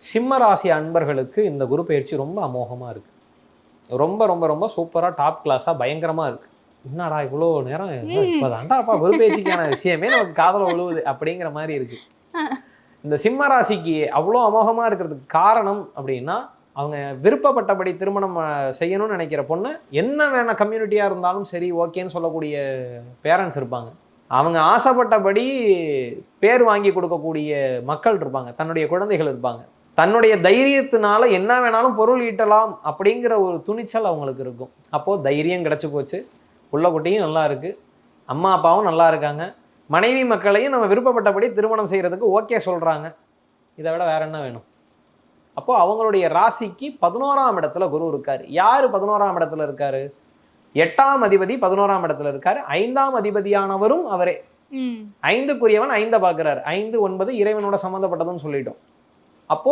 சிம்ம ராசி அன்பர்களுக்கு இந்த குரு பயிற்சி ரொம்ப அமோகமாக இருக்குது. ரொம்ப ரொம்ப ரொம்ப சூப்பராக டாப் கிளாஸாக பயங்கரமாக இருக்குது. என்னடா இவ்வளோ நேரம் இப்போ தாண்டாப்பா குரு பயிற்சிக்கான விஷயமே நமக்கு காதல விழுவுது அப்படிங்கிற மாதிரி இருக்குது. இந்த சிம்ம ராசிக்கு அவ்வளோ அமோகமாக இருக்கிறதுக்கு காரணம் அப்படின்னா, அவங்க விருப்பப்பட்டபடி திருமணம் செய்யணும்னு நினைக்கிற பொண்ணு என்ன வேணா கம்யூனிட்டியாக இருந்தாலும் சரி ஓகேன்னு சொல்லக்கூடிய பேரண்ட்ஸ் இருப்பாங்க. அவங்க ஆசைப்பட்டபடி பேர் வாங்கி கொடுக்கக்கூடிய மக்கள் இருப்பாங்க, தன்னுடைய குழந்தைகள் இருப்பாங்க. தன்னுடைய தைரியத்தினால என்ன வேணாலும் பொருள் ஈட்டலாம் அப்படிங்கிற ஒரு துணிச்சல் அவங்களுக்கு இருக்கும். அப்போது தைரியம் கிடச்சி போச்சு, புள்ள குட்டியும் நல்லா இருக்குது, அம்மா அப்பாவும் நல்லா இருக்காங்க, மனைவி மக்களையும் நம்ம விருப்பப்பட்டபடி திருமணம் செய்கிறதுக்கு ஓகே சொல்கிறாங்க. இதை விட வேற என்ன வேணும்? அப்போது அவங்களுடைய ராசிக்கு 11ஆம் இடத்துல குரு இருக்கார். யார் 11ஆம் இடத்துல இருக்காரு? 8ஆம் அதிபதி 11ஆம் இடத்துல இருக்காரு. 5ஆம் அதிபதியானவரும் அவரே. 5க்குரியவன் 5 பார்க்குறாரு. 5 9 இறைவனோட சம்மந்தப்பட்டதுன்னு சொல்லிட்டோம். அப்போ